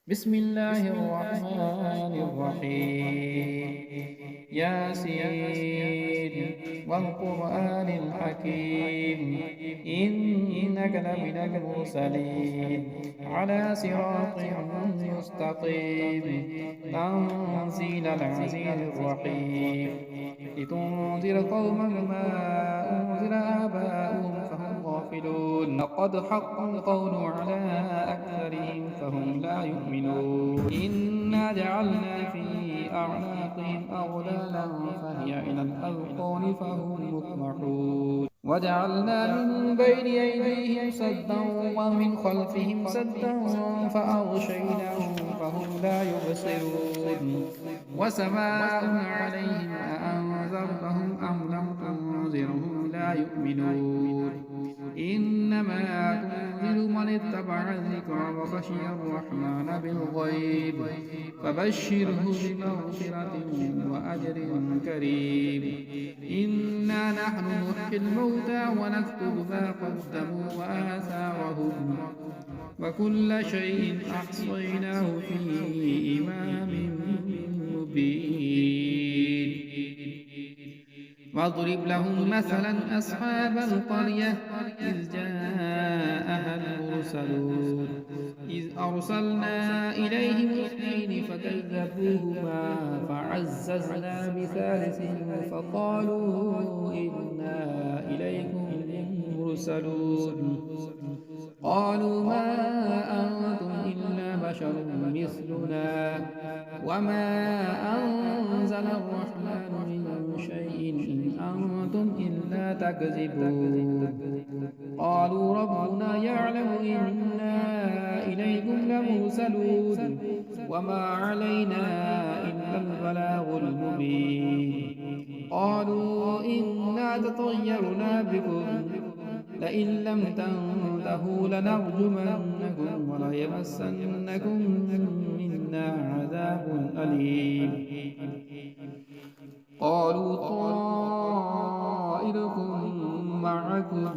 بسم الله الرحمن الرحيم ياسين والقرآن الحكيم إنك لمن المرسلين على صراط مستقيم تنزيل العزيز الرحيم لتنذر قوما ما أنزل آباؤهم فهم غافلون لقد حق القول على أكثرهم فهم لا يؤمنون إنا جعلنا في أعناقهم أغلالا فهي إلى الأذقان فهم مقمحون وجعلنا من بين أيديهم سدا ومن خلفهم سدا فأغشيناهم فهم لا يبصرون وسواء عليهم أأنذرتهم أم لم تنذرهم لا يؤمنون إنما تنذر من اتبع الذكر وخشي الرحمن بالغيب فبشره بمغفرة وأجر كريم إنا نحن نحيي الموتى ونكتب ما قدموا وآثارهم وكل شيء أحصيناه في إمام مبين واضرب لهم مثلا أصحاب القرية إذ جاءها المرسلون إذ أرسلنا إليهم اثنين فكذبوهما فعززنا بثالث فقالوا إنا إليكم مرسلون قالوا ما أنتم إلا بشر مثلنا وما أنزل الرحمن من شيء إن أنتم إلا تكذبون قالوا ربنا يعلم إنا إليكم لمرسلون وما علينا إلا البلاغ المبين قالوا إنا تطيرنا بكم لئن لم تنتهوا لنرجمنكم وليمسنكم منا عذاب أليم قالوا طائركم معكم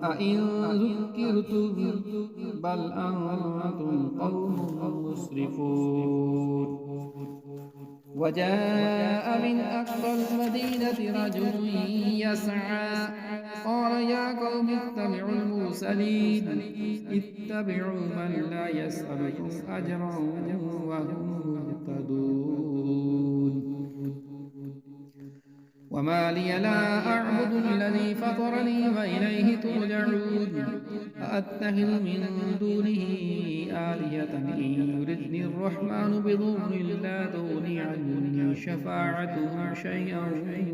أئن ذكرتم بل أنتم قوم مسرفون وجاء من أقصى المدينة رجل يسعى قال يا قوم اتبعوا المرسلين اتبعوا من لا يسألكم أجرا وهم مهتدون وما لي لا أعبد الذي فطرني وإليه ترجعون أأتخذ من دونه آلهة إن يردني الرحمن بضر لا تغني عني شفاعتهم شيئا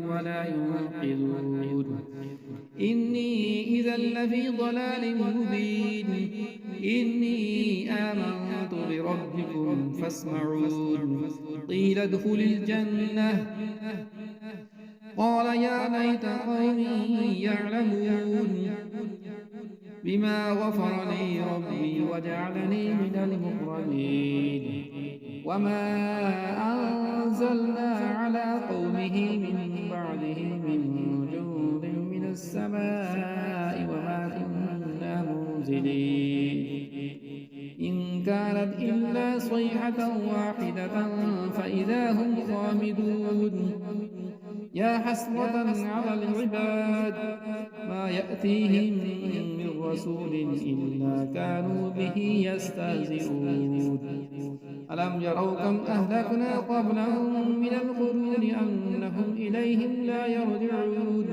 ولا ينقذون إني إذا لفي ضلال مبين إني آمنت بربكم فاسمعون قيل ادخل الجنة قال يا ليت قومي يعلمون بما غفر لي ربي وجعلني من المكرمين وما أنزلنا على قومه من بعده من جند من السماء وما كنا منزلين إن كانت إلا صيحة واحدة فإذا هم خامدون يا حسرة على العباد ما يأتيهم من رسول إلا كانوا به يستهزئون ألم يروا كم أهلكنا قبلهم من القرون أنهم إليهم لا يرجعون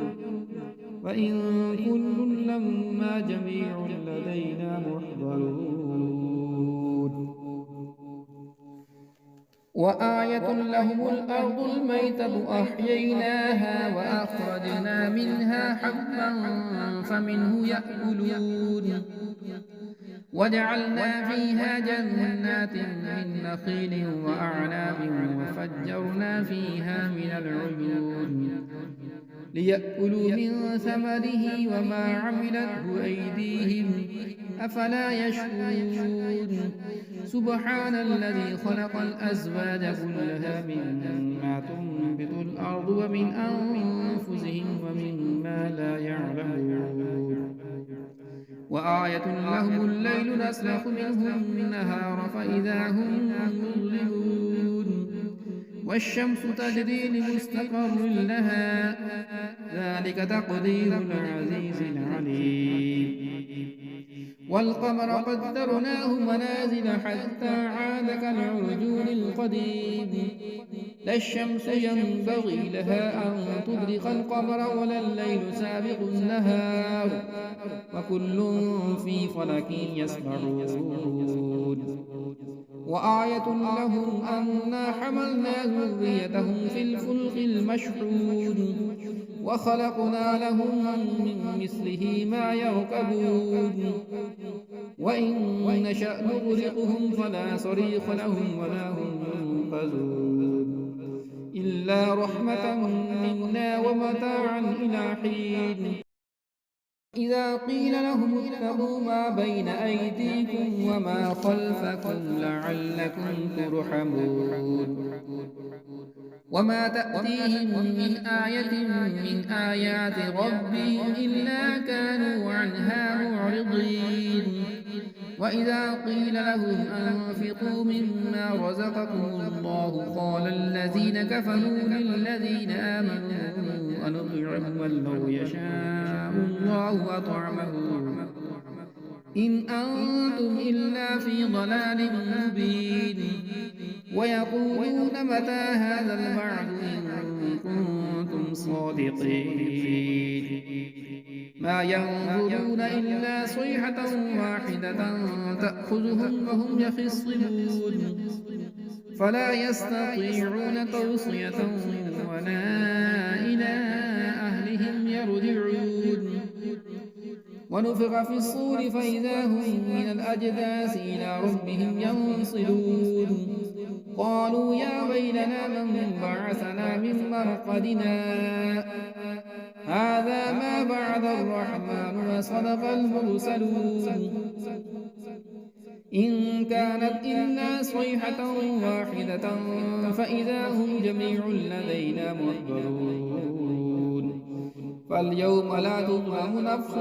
وإن كل لما جميع لدينا محضرون وآية لهم الأرض الميتة أحييناها وأخرجنا منها حبا فمنه يأكلون وجعلنا فيها جنات من نخيل وأعناب وفجرنا فيها من العيون ليأكلوا من ثمره وما عملته أيديهم أفلا يشكرون سبحان الذي خلق الأزواج كلها مما تنبت الأرض ومن أنفسهم ومما لا يعلمون وآية لهم الليل نسلخ منه النهار فإذا هم مظلمون والشمس تجري لمستقر لها ذلك تقدير العزيز العليم والقمر قدرناه منازل حتى عاد كالعرجون القديم لا الشمس ينبغي لها أن تدرك القمر ولا الليل سابق النهار وكل في فلك يسبحون وآية لهم أنا حملنا ذريتهم في الفلك المشحون وخلقنا لهم من مثله ما يركبون وإن نشأ نغرقهم فلا صريخ لهم ولا هم ينقذون إلا رحمة منا ومتاعا إلى حين إذا قيل لهم اتقوا ما بين أيديكم وما خلفكم لعلكم ترحمون وما تأتيهم من آية من آيات ربهم إلا كانوا عنها معرضين وإذا قيل لهم أنفقوا مما رزقكم الله قال الذين كفروا للذين آمنوا أنطعم من لو يشاء الله أطعمه إن أنتم إلا في ضلال مبين ويقولون متى هذا الوعد إن كنتم صادقين ما ينظرون إلا صيحة واحدة تأخذهم وهم يخصمون فلا يستطيعون توصية ولا إلى أهلهم يرجعون ونفخ في الصور فإذا هم من الأجداث إلى ربهم ينصلون قالوا يا ويلنا من بعثنا من مرقدنا هذا ما بعد الرحمن وصدق المرسلون إن كانت إلا صيحة واحدة فإذا هم جميع لدينا محضرون فاليوم لا تظلم نفس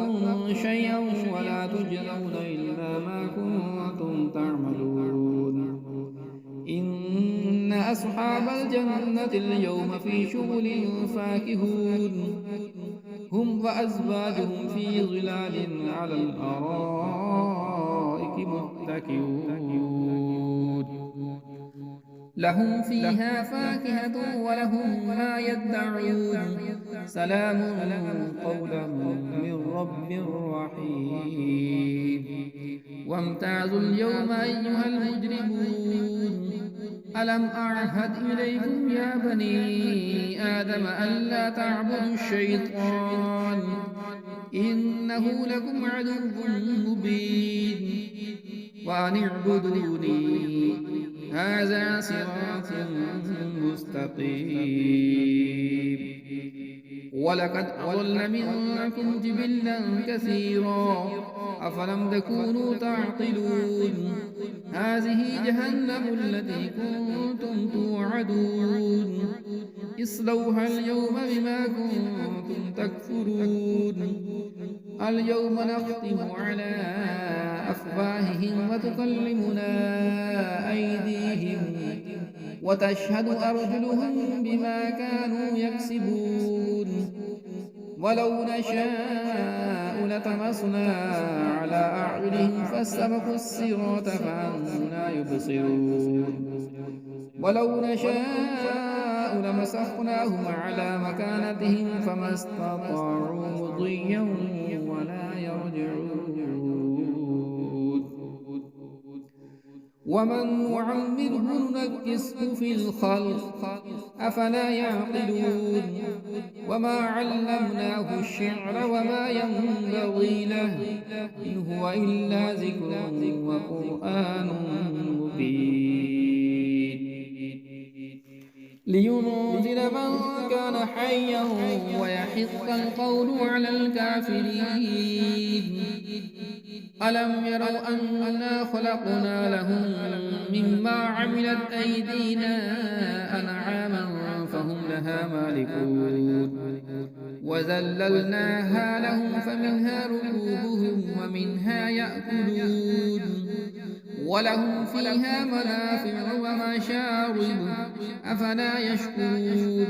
شيئا ولا تجزون إلا ما كنتم تعملون إن أصحاب الجنة اليوم في شغل فاكهون هم وأزواجهم في ظلال على الأرائك متكئون لهم فيها فاكهة ولهم ما يدعون سلام قولا من رب رحيم وامتازوا اليوم أيها المجرمون ألم أعهد إليكم يا بني آدم ألا تعبدوا الشيطان إنه لكم عدو مبين وأن اعبدوني هذا صراط مستقيم ولقد أضل منكم جبلا كثيرا أفلم تكونوا تعقلون هذه جهنم التي كنتم توعدون اصلوها اليوم بما كنتم تكفرون اليوم نختم على أفواههم وتكلمنا أيديهم وتشهد أرجلهم بما كانوا يكسبون ولو نشاء لطمسنا على أعينهم فاستبقوا الصراط فأنى يبصرون ولو نشاء لمسخناهم على مكانتهم فما استطاعوا مضيا ولا يرجعون ومن نعمره ننكسه في الخلق أفلا يعقلون وما علمناه الشعر وما ينبغي له إن هو إلا ذكر وقرآن مبين لينذر من كان حيا ويحق القول على الكافرين ألم يروا أنا خلقنا لهم مما عملت أيدينا أنعاما فهم لها مالكون وذللناها لهم فمنها ركوبهم ومنها يأكلون ولهم فيها منافع ومشارب أفلا يشكرون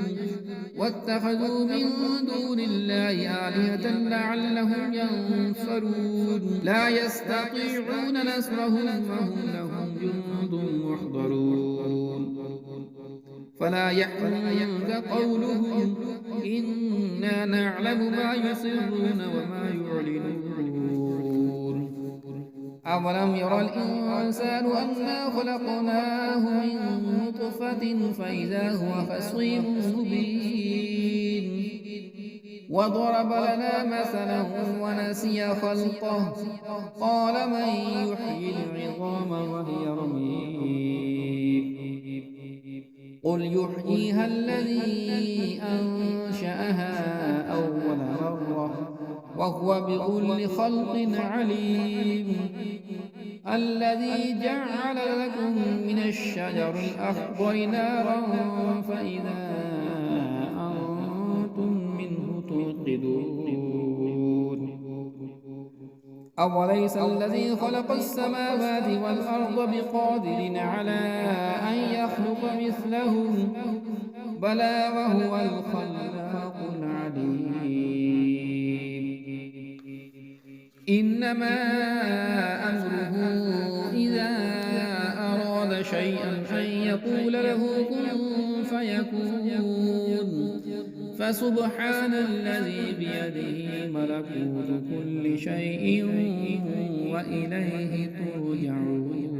واتخذوا من دون الله آلهة لعلهم ينصرون لا يستطيعون نصرهم وهم لهم جند محضرون فلا يحزنك قولهم إنا نعلم ما يسرون وما يعلنون أولم ير الإنسان أنا خلقناه من نطفة فإذا هو خصيم مبين وضرب لنا مثلا ونسي خلقه قال من يحيي العظام وهي رميم قل يحييها الذي أنشأها أول مرة وهو بكل خلق عليم الذي جعل لكم من الشجر الأخضر نارا فإذا أنتم منه توقدون أوليس الذي خلق السماوات والأرض بقادر على أن يخلق مثلهم بلى وهو الخلاق العليم إنما أمره إذا أراد شيئا أن يقول له كن فيكون فسبحان الذي بيده ملكوت كل شيء وإليه ترجعون